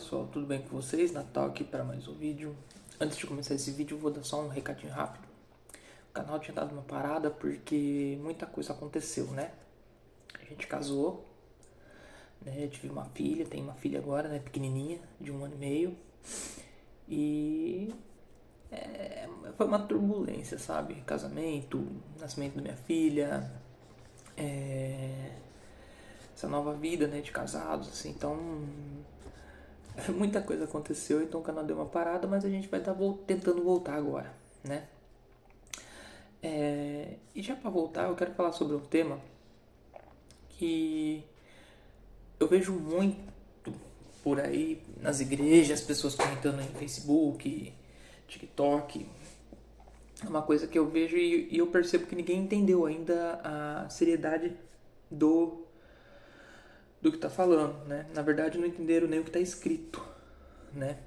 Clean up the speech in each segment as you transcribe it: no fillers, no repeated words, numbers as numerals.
pessoal, tudo bem com vocês? Natal aqui para mais um vídeo. Antes de começar esse vídeo, eu vou dar só um recadinho rápido. O canal tinha dado uma parada porque muita coisa aconteceu, né? A gente casou, né? Eu tive uma filha, tenho uma filha agora, né? Pequenininha, de 1 ano e meio. E foi uma turbulência, sabe? Casamento, nascimento da minha filha, essa nova vida, né? De casados, assim. Então, muita coisa aconteceu, então o canal deu uma parada, mas a gente vai estar tentando voltar agora, né? E já para voltar, eu quero falar sobre um tema que eu vejo muito por aí nas igrejas, as pessoas comentando em Facebook, TikTok. É uma coisa que eu vejo e eu percebo que ninguém entendeu ainda a seriedade do que está falando, né? Na verdade, não entenderam nem o que está escrito, né?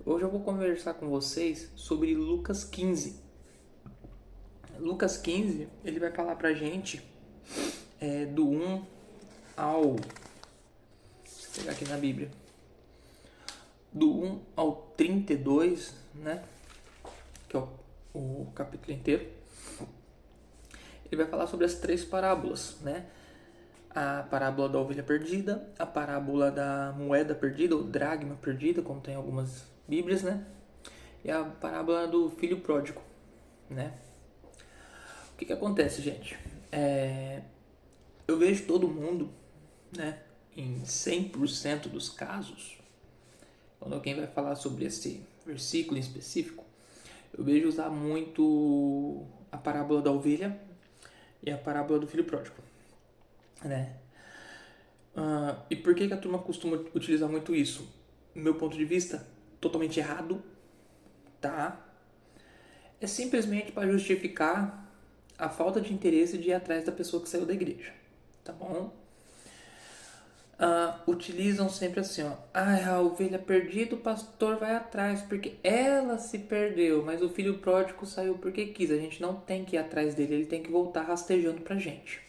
Hoje eu vou conversar com vocês sobre Lucas 15. Lucas 15, ele vai falar pra gente do 1 ao... Deixa eu pegar aqui na Bíblia. Do 1 ao 32, né? Que é o capítulo inteiro. Ele vai falar sobre as 3 parábolas, né? A parábola da ovelha perdida, a parábola da moeda perdida, ou dracma perdida, como tem algumas bíblias, né? E a parábola do filho pródigo, né? O que acontece, gente? Eu vejo todo mundo, né, em 100% dos casos, quando alguém vai falar sobre esse versículo em específico, eu vejo usar muito a parábola da ovelha e a parábola do filho pródigo, né? E por que a turma costuma utilizar muito isso? Do meu ponto de vista, totalmente errado, tá? É simplesmente para justificar a falta de interesse de ir atrás da pessoa que saiu da igreja, tá bom? Utilizam sempre assim, ó. A ovelha perdida, o pastor vai atrás porque ela se perdeu, mas o filho pródigo saiu porque quis. A gente não tem que ir atrás dele, ele tem que voltar rastejando pra gente,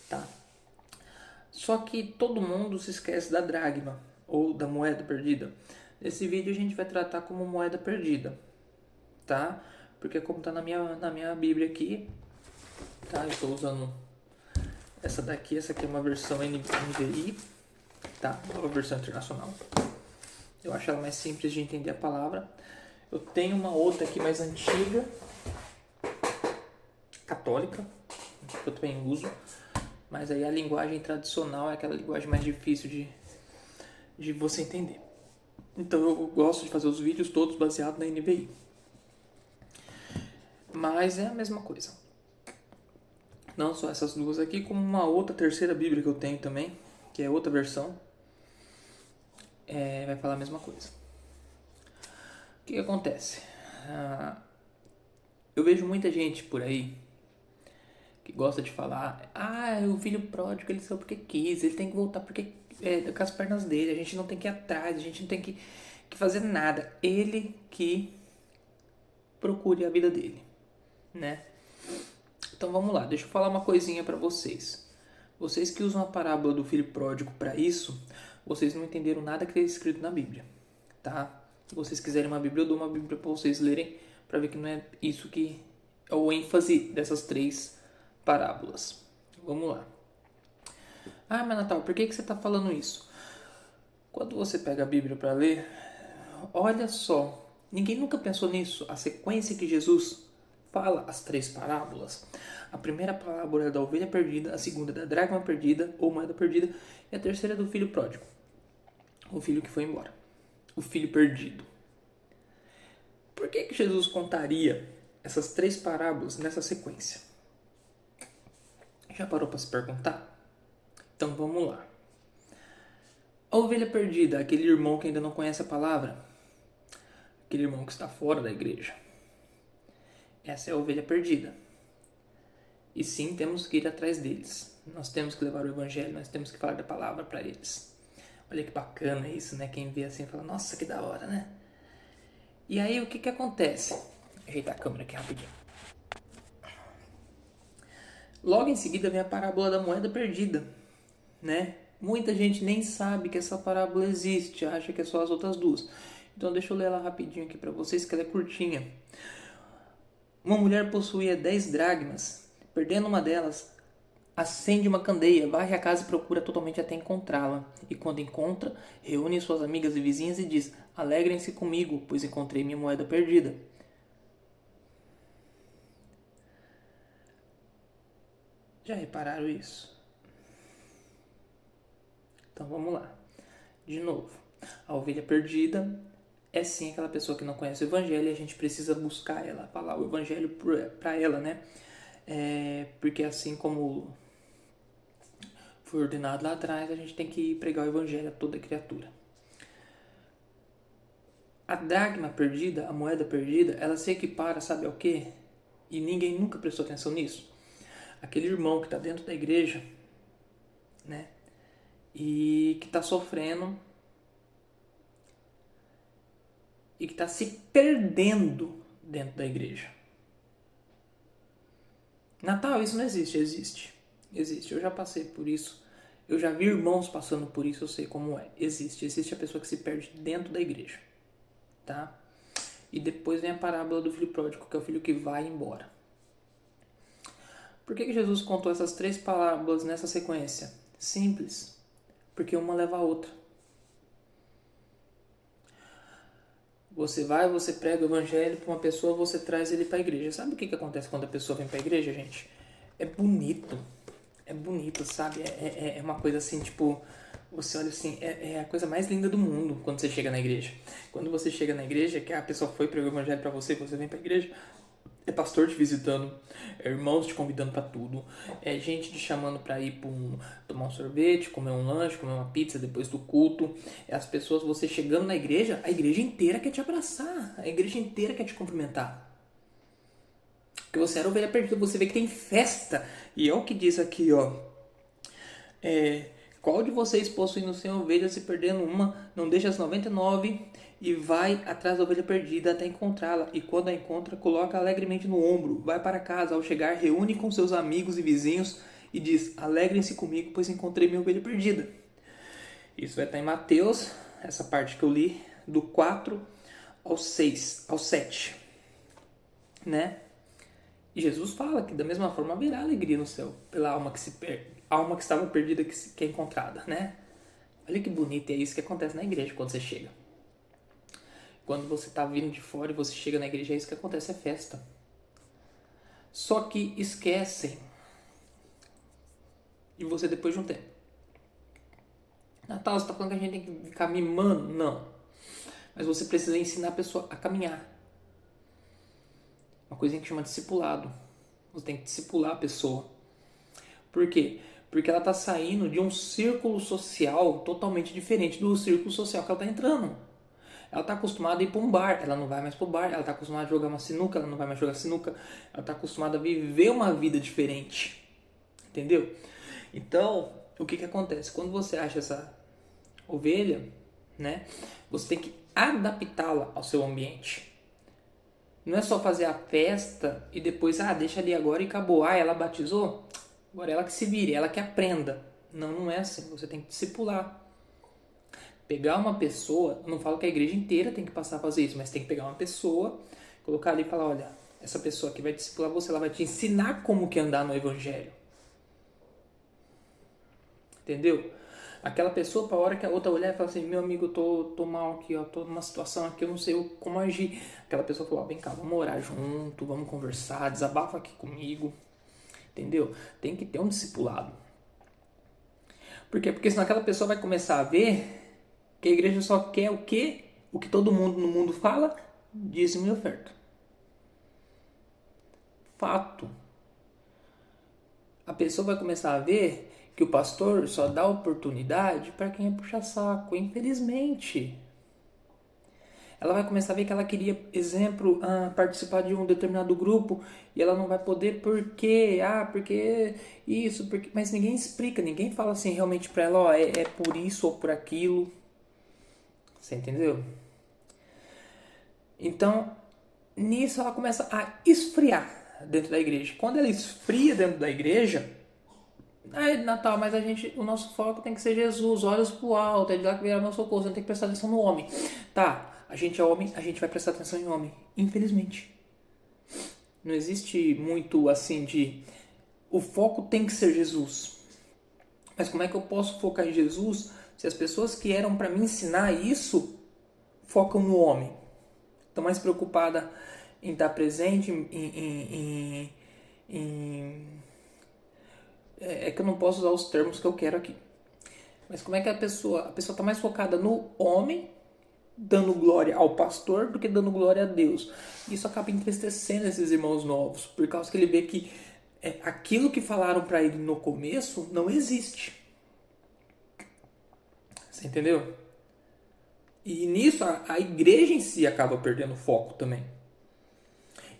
tá? Só que todo mundo se esquece da dracma ou da moeda perdida. Nesse vídeo a gente vai tratar como moeda perdida, tá? Porque como tá na minha Bíblia aqui, tá? Eu estou usando essa daqui, essa aqui é uma versão NVI, tá? Nova versão internacional. Eu acho ela mais simples de entender a palavra. Eu tenho uma outra aqui mais antiga, católica, que eu também uso. Mas aí a linguagem tradicional é aquela linguagem mais difícil de você entender. Então eu gosto de fazer os vídeos todos baseados na NVI. Mas é a mesma coisa. Não só essas duas aqui, como uma outra terceira Bíblia que eu tenho também, que é outra versão, vai falar a mesma coisa. O que acontece? Eu vejo muita gente por aí que gosta de falar: o filho pródigo ele saiu porque quis, ele tem que voltar porque com as pernas dele, a gente não tem que ir atrás, a gente não tem que fazer nada, ele que procure a vida dele, né? Então vamos lá, deixa eu falar uma coisinha para vocês. Vocês que usam a parábola do filho pródigo para isso, vocês não entenderam nada que é escrito na Bíblia, tá? Se vocês quiserem uma Bíblia, eu dou uma Bíblia para vocês lerem, para ver que não é isso que é o ênfase dessas 3 parábolas. Vamos lá. Mas Natal, por que você está falando isso? Quando você pega a Bíblia para ler, olha só, ninguém nunca pensou nisso. A sequência que Jesus fala as 3 parábolas. A primeira parábola é da ovelha perdida, a segunda é da dracma perdida ou moeda perdida, e a terceira é do filho pródigo, o filho que foi embora, o filho perdido. Por que Jesus contaria essas 3 parábolas nessa sequência? Já parou para se perguntar? Então vamos lá. A ovelha perdida, aquele irmão que ainda não conhece a palavra, aquele irmão que está fora da igreja. Essa é a ovelha perdida. E sim, temos que ir atrás deles. Nós temos que levar o evangelho, nós temos que falar da palavra para eles. Olha que bacana isso, né? Quem vê assim fala: nossa, que da hora, né? E aí o que acontece? Ajeitar a câmera aqui rapidinho. Logo em seguida vem a parábola da moeda perdida, né? Muita gente nem sabe que essa parábola existe, acha que é só as outras duas. Então deixa eu ler ela rapidinho aqui para vocês, que ela é curtinha. Uma mulher possuía 10 dracmas. Perdendo uma delas, acende uma candeia, varre a casa e procura totalmente até encontrá-la. E quando encontra, reúne suas amigas e vizinhas e diz: alegrem-se comigo, pois encontrei minha moeda perdida. Já repararam isso? Então vamos lá. De novo. A ovelha perdida é sim aquela pessoa que não conhece o evangelho e a gente precisa buscar ela, falar o evangelho para ela, né? Porque assim como foi ordenado lá atrás, a gente tem que pregar o evangelho a toda criatura. A dracma perdida, a moeda perdida, ela se equipara, sabe ao quê? E ninguém nunca prestou atenção nisso. Aquele irmão que está dentro da igreja, né? E que está sofrendo e que está se perdendo dentro da igreja. Natal, isso não existe, existe. Existe, eu já passei por isso. Eu já vi irmãos passando por isso, eu sei como é. Existe a pessoa que se perde dentro da igreja. Tá? E depois vem a parábola do filho pródigo, que é o filho que vai embora. Por que Jesus contou essas 3 parábolas nessa sequência? Simples. Porque uma leva a outra. Você vai, você prega o evangelho para uma pessoa, você traz ele para a igreja. Sabe o que acontece quando a pessoa vem para a igreja, gente? É bonito. É bonito, sabe? É uma coisa assim, tipo... Você olha assim, é a coisa mais linda do mundo quando você chega na igreja. Quando você chega na igreja, que a pessoa foi pregar o evangelho para você, você vem para a igreja, é pastor te visitando, é irmãos te convidando para tudo, é gente te chamando para ir tomar um sorvete, comer um lanche, comer uma pizza depois do culto. É as pessoas, você chegando na igreja, a igreja inteira quer te abraçar, a igreja inteira quer te cumprimentar. Porque você era ovelha perdida, você vê que tem festa. E é o que diz aqui, ó. Qual de vocês possuindo 100 ovelhas e perdendo uma, não deixa as 99 e vai atrás da ovelha perdida até encontrá-la, e quando a encontra, coloca alegremente no ombro, vai para casa, ao chegar, reúne com seus amigos e vizinhos e diz: alegrem-se comigo, pois encontrei minha ovelha perdida. Isso vai estar em Mateus, essa parte que eu li, do 4 ao 6, ao 7, né? E Jesus fala que da mesma forma haverá alegria no céu pela alma que se perde, alma que estava perdida que é encontrada, né? Olha que bonito, é isso que acontece na igreja quando você chega. Quando você está vindo de fora e você chega na igreja, é isso que acontece, é festa. Só que esquecem de você depois de um tempo. Natal, você está falando que a gente tem que ficar mimando? Não. Mas você precisa ensinar a pessoa a caminhar. Uma coisinha que chama discipulado. Você tem que discipular a pessoa. Por quê? Porque ela está saindo de um círculo social totalmente diferente do círculo social que ela está entrando. Ela está acostumada a ir para um bar, ela não vai mais para o bar. Ela está acostumada a jogar uma sinuca, ela não vai mais jogar sinuca. Ela está acostumada a viver uma vida diferente. Entendeu? Então, o que acontece? Quando você acha essa ovelha, né, você tem que adaptá-la ao seu ambiente. Não é só fazer a festa e depois, deixa ali agora e acabou. Ela batizou? Agora ela que se vire, ela que aprenda. Não, não é assim. Você tem que discipular. Pegar uma pessoa, eu não falo que a igreja inteira tem que passar a fazer isso, mas tem que pegar uma pessoa, colocar ali e falar: olha, essa pessoa que vai discipular você, ela vai te ensinar como que andar no evangelho. Entendeu? Aquela pessoa, para a hora que a outra olhar e falar assim: meu amigo, eu tô mal aqui, ó, tô numa situação aqui, eu não sei como agir. Aquela pessoa falou: vem cá, vamos orar junto, vamos conversar, desabafa aqui comigo. Entendeu? Tem que ter um discipulado. Por quê? Porque senão aquela pessoa vai começar a ver que a igreja só quer o quê? O que todo mundo no mundo fala? Dízimo e oferta. Fato. A pessoa vai começar a ver que o pastor só dá oportunidade para quem é puxa-saco, infelizmente. Ela vai começar a ver que ela queria, exemplo, participar de um determinado grupo e ela não vai poder porque isso, porque... Mas ninguém explica, ninguém fala assim realmente para ela, ó, é por isso ou por aquilo. Você entendeu? Então, nisso ela começa a esfriar dentro da igreja. Quando ela esfria dentro da igreja, Natal, mas o nosso foco tem que ser Jesus, olhos pro alto, é de lá que virá o nosso socorro, você não tem que prestar atenção no homem. Tá, a gente é homem, a gente vai prestar atenção em homem, infelizmente. Não existe muito assim de... O foco tem que ser Jesus. Mas como é que eu posso focar em Jesus se as pessoas que eram para me ensinar isso focam no homem? Estão mais preocupadas em estar presente, é que eu não posso usar os termos que eu quero aqui. Mas como é que a pessoa está mais focada no homem, dando glória ao pastor, do que dando glória a Deus? Isso acaba entristecendo esses irmãos novos, por causa que ele vê que aquilo que falaram para ele no começo não existe. Você entendeu? E nisso a igreja em si acaba perdendo foco também.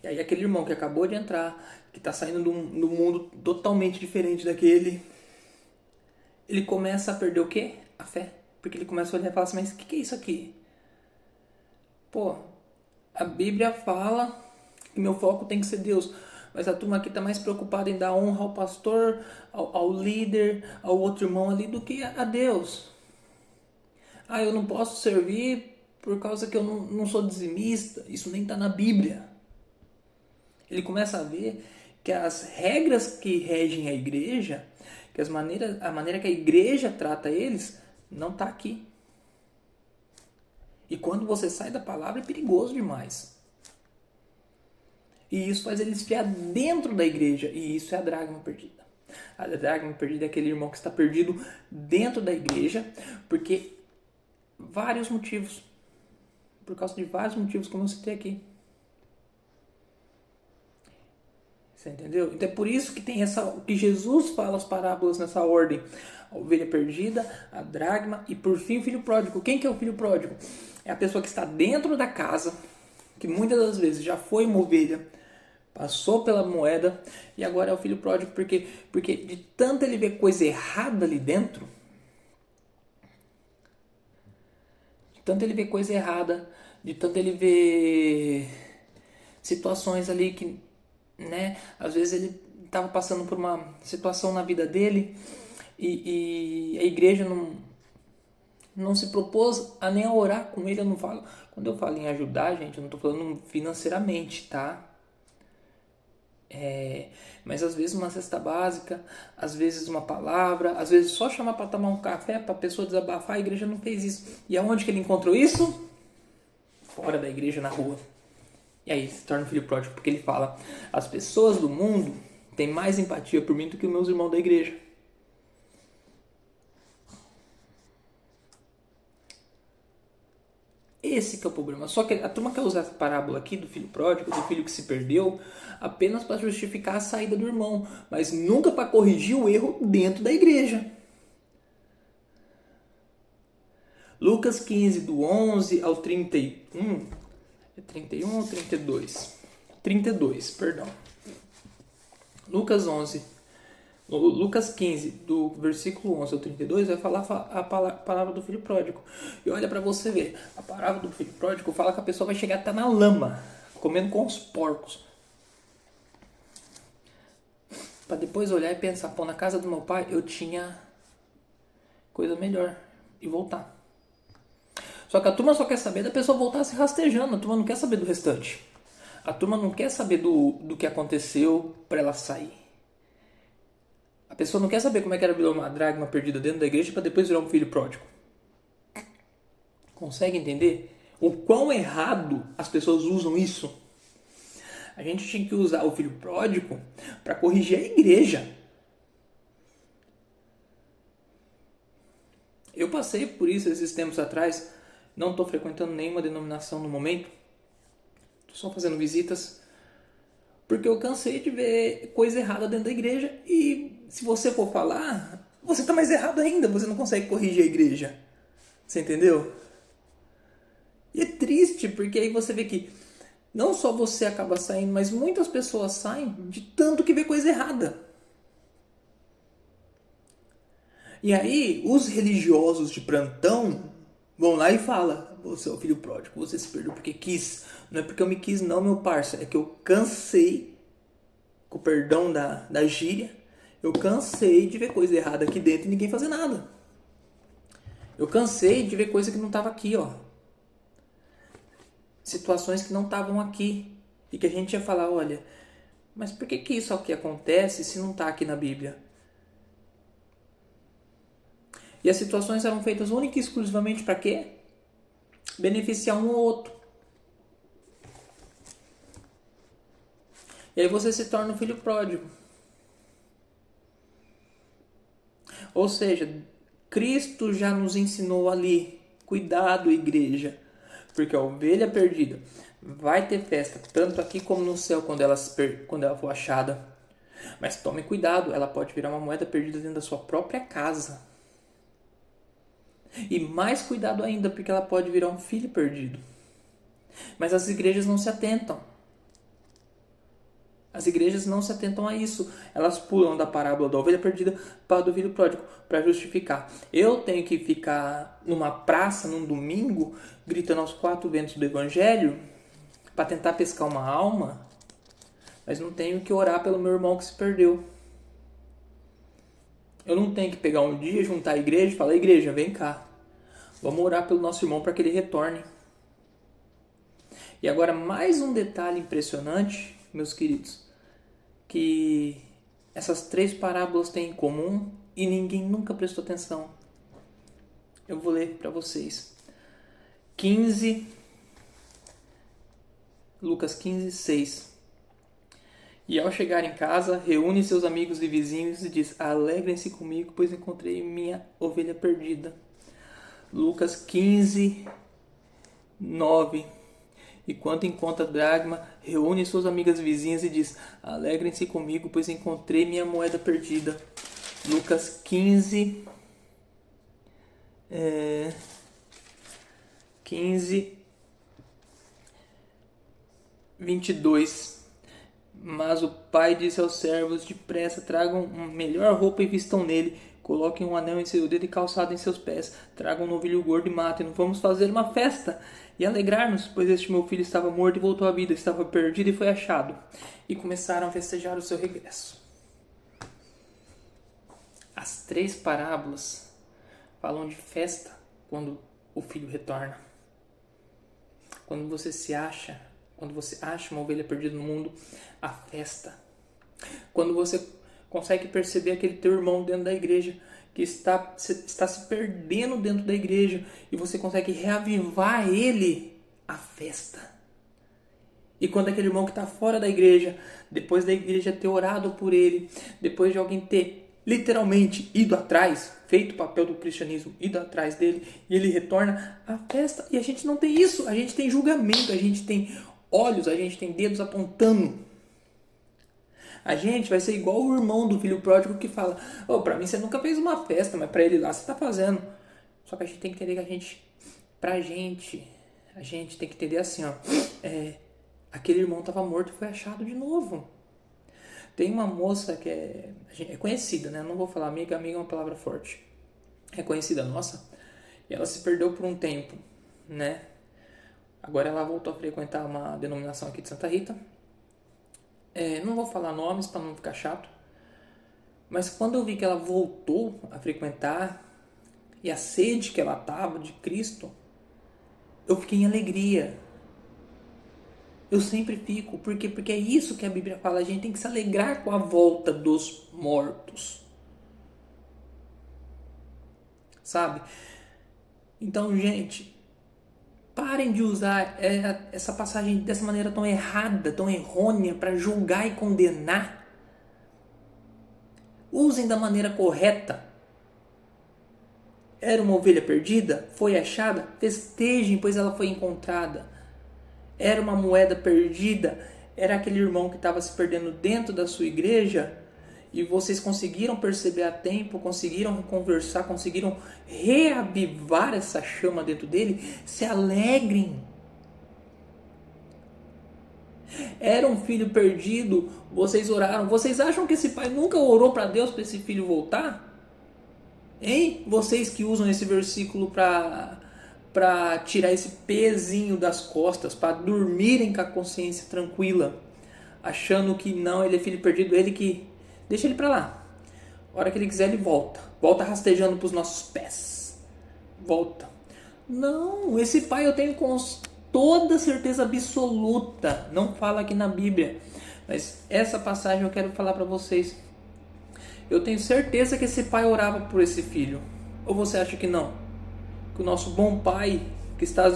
E aí aquele irmão que acabou de entrar, que está saindo de um mundo totalmente diferente daquele, ele começa a perder o quê? A fé. Porque ele começa a olhar e falar assim, mas o que é isso aqui? Pô, a Bíblia fala que meu foco tem que ser Deus. Mas a turma aqui está mais preocupada em dar honra ao pastor, ao líder, ao outro irmão ali, do que a Deus. Eu não posso servir por causa que eu não sou dizimista. Isso nem está na Bíblia. Ele começa a ver que as regras que regem a igreja, que a maneira que a igreja trata eles, não está aqui. E quando você sai da palavra é perigoso demais. E isso faz ele esfriar dentro da igreja. E isso é a dracma perdida. A dracma perdida é aquele irmão que está perdido dentro da igreja, porque vários motivos. Por causa de vários motivos, como eu citei aqui. Você entendeu? Então é por isso que tem que Jesus fala as parábolas nessa ordem. A ovelha perdida, a dracma e por fim o filho pródigo. Quem que é o filho pródigo? É a pessoa que está dentro da casa, que muitas das vezes já foi uma ovelha, passou pela moeda e agora é o filho pródigo. Porque de tanto ele ver coisa errada ali dentro, de tanto ele ver coisa errada, de tanto ele ver situações ali que, né, às vezes ele estava passando por uma situação na vida dele e a igreja não se propôs a nem a orar com ele. Eu não falo, quando eu falo em ajudar, gente, eu não estou falando financeiramente, tá? Mas às vezes uma cesta básica, às vezes uma palavra, às vezes só chamar para tomar um café, para a pessoa desabafar. A igreja não fez isso. E aonde que ele encontrou isso? Fora da igreja, na rua. E aí se torna um filho pródigo, porque ele fala: as pessoas do mundo têm mais empatia por mim do que os meus irmãos da igreja. Esse que é o problema. Só que a turma quer usar essa parábola aqui do filho pródigo, do filho que se perdeu, apenas para justificar a saída do irmão, mas nunca para corrigir o erro dentro da igreja. Lucas 15, do 11 ao 31. É 31 ou 32? 32, perdão. Lucas 15, do versículo 11 ao 32, vai falar a palavra do filho pródigo. E olha para você ver, a palavra do filho pródigo fala que a pessoa vai chegar até na lama, comendo com os porcos. Para depois olhar e pensar, na casa do meu pai eu tinha coisa melhor, e voltar. Só que a turma só quer saber da pessoa voltar se rastejando, a turma não quer saber do restante. A turma não quer saber do que aconteceu para ela sair. A pessoa não quer saber como é que era virar uma dracma perdida dentro da igreja para depois virar um filho pródigo. Consegue entender o quão errado as pessoas usam isso? A gente tinha que usar o filho pródigo para corrigir a igreja. Eu passei por isso esses tempos atrás. Não estou frequentando nenhuma denominação no momento. Estou só fazendo visitas. Porque eu cansei de ver coisa errada dentro da igreja. E se você for falar, você está mais errado ainda. Você não consegue corrigir a igreja. Você entendeu? E é triste, porque aí você vê que não só você acaba saindo, mas muitas pessoas saem de tanto que vê coisa errada. E aí, os religiosos de plantão vão lá e falam: você é o filho pródigo, você se perdeu porque quis. Não é porque eu me quis não, meu parça. É que eu cansei, com o perdão da gíria, Eu cansei de ver coisa errada aqui dentro e ninguém fazer nada. Eu cansei de ver coisa que não estava aqui, ó. Situações que não estavam aqui. E que a gente ia falar, olha, mas por que isso aqui acontece se não está aqui na Bíblia? E as situações eram feitas única e exclusivamente para quê? Beneficiar um ou outro. E aí você se torna um filho pródigo. Ou seja, Cristo já nos ensinou ali, cuidado, igreja, porque a ovelha perdida vai ter festa, tanto aqui como no céu, quando ela for achada. Mas tome cuidado, ela pode virar uma moeda perdida dentro da sua própria casa. E mais cuidado ainda, porque ela pode virar um filho perdido. Mas as igrejas não se atentam. As igrejas não se atentam a isso. Elas pulam da parábola da ovelha perdida para do filho pródigo, para justificar. Eu tenho que ficar numa praça, num domingo, gritando aos quatro ventos do evangelho, para tentar pescar uma alma, mas não tenho que orar pelo meu irmão que se perdeu. Eu não tenho que pegar um dia, juntar a igreja e falar, igreja, vem cá. Vamos orar pelo nosso irmão para que ele retorne. E agora mais um detalhe impressionante, meus queridos, que essas três parábolas têm em comum e ninguém nunca prestou atenção. Eu vou ler para vocês. Lucas 15, 6. E ao chegar em casa, reúne seus amigos e vizinhos e diz, alegrem-se comigo, pois encontrei minha ovelha perdida. Lucas 15, 9. E quando encontra a dracma, reúne suas amigas vizinhas e diz, alegrem-se comigo, pois encontrei minha moeda perdida. Lucas 15, 22. Mas o pai disse aos servos, depressa, tragam uma melhor roupa e vistam nele. Coloquem um anel em seu dedo e calçado em seus pés. Tragam um novilho gordo e matem-no. Vamos fazer uma festa e alegrar-nos, pois este meu filho estava morto e voltou à vida. Estava perdido e foi achado. E começaram a festejar o seu regresso. As três parábolas falam de festa quando o filho retorna. Quando você acha uma ovelha perdida no mundo, a festa. Quando você consegue perceber aquele teu irmão dentro da igreja que está se perdendo dentro da igreja e você consegue reavivar ele, a festa. E quando aquele irmão que está fora da igreja, depois da igreja ter orado por ele, depois de alguém ter literalmente ido atrás, feito o papel do cristianismo, ido atrás dele, e ele retorna à festa. E a gente não tem isso, a gente tem julgamento, a gente tem olhos, a gente tem dedos apontando. A gente vai ser igual o irmão do filho pródigo que fala, pra mim você nunca fez uma festa, mas pra ele lá você tá fazendo. Só que a gente tem que entender que a gente tem que entender assim, aquele irmão estava morto e foi achado de novo. Tem uma moça que é conhecida, né? Não vou falar amiga é uma palavra forte. É conhecida nossa. E ela se perdeu por um tempo, né? Agora ela voltou a frequentar uma denominação aqui de Santa Rita. Não vou falar nomes para não ficar chato. Mas quando eu vi que ela voltou a frequentar e a sede que ela estava de Cristo, eu fiquei em alegria. Eu sempre fico, porque é isso que a Bíblia fala, a gente tem que se alegrar com a volta dos mortos. Sabe? Então, gente, parem de usar essa passagem dessa maneira tão errada, tão errônea, para julgar e condenar. Usem da maneira correta. Era uma ovelha perdida? Foi achada? Festejem, pois ela foi encontrada. Era uma moeda perdida, era aquele irmão que estava se perdendo dentro da sua igreja e vocês conseguiram perceber a tempo, conseguiram conversar, conseguiram reavivar essa chama dentro dele, se alegrem. Era um filho perdido, vocês oraram, vocês acham que esse pai nunca orou para Deus para esse filho voltar? Hein? Vocês que usam esse versículo para tirar esse pezinho das costas, para dormirem com a consciência tranquila, achando que não, ele é filho perdido, ele que... Deixa ele para lá. A hora que ele quiser, ele volta. Volta rastejando para os nossos pés. Volta. Não, esse pai eu tenho com toda certeza absoluta. Não fala aqui na Bíblia. Mas essa passagem eu quero falar para vocês. Eu tenho certeza que esse pai orava por esse filho. Ou você acha que não? Que o nosso bom pai que está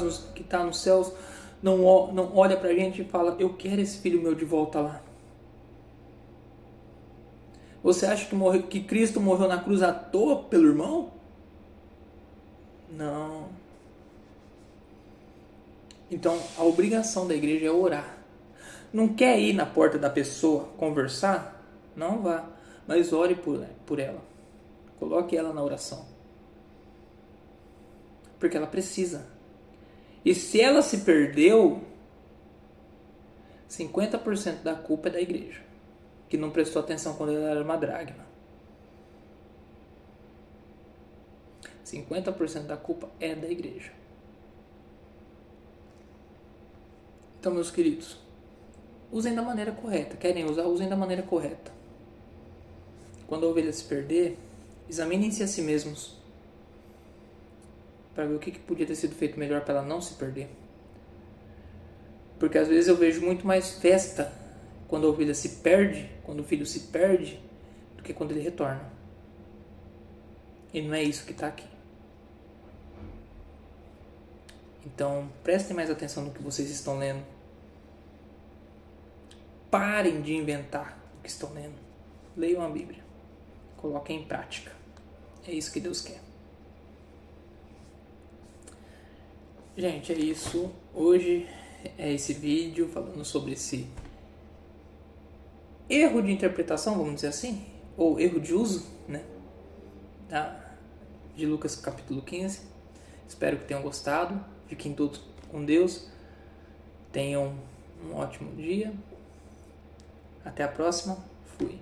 nos céus não olha pra gente e fala: eu quero esse filho meu de volta lá. Você acha que Cristo morreu na cruz à toa pelo irmão? Não. Então a obrigação da igreja é orar. Não quer ir na porta da pessoa conversar? Não vá. Mas ore por ela. Coloque ela na oração. Porque ela precisa. E se ela se perdeu, 50% da culpa é da igreja, que não prestou atenção quando ela era uma dracma. 50% da culpa é da igreja. Então, meus queridos, usem da maneira correta. Querem usar? Usem da maneira correta. Quando a ovelha se perder, examinem-se a si mesmos para ver o que podia ter sido feito melhor para ela não se perder. Porque às vezes eu vejo muito mais festa quando a ovelha se perde, quando o filho se perde, do que quando ele retorna. E não é isso que está aqui. Então, prestem mais atenção no que vocês estão lendo. Parem de inventar o que estão lendo. Leiam a Bíblia. Coloquem em prática. É isso que Deus quer. Gente, é isso. Hoje é esse vídeo falando sobre esse erro de interpretação, vamos dizer assim, ou erro de uso, né, de Lucas capítulo 15. Espero que tenham gostado. Fiquem todos com Deus. Tenham um ótimo dia. Até a próxima. Fui.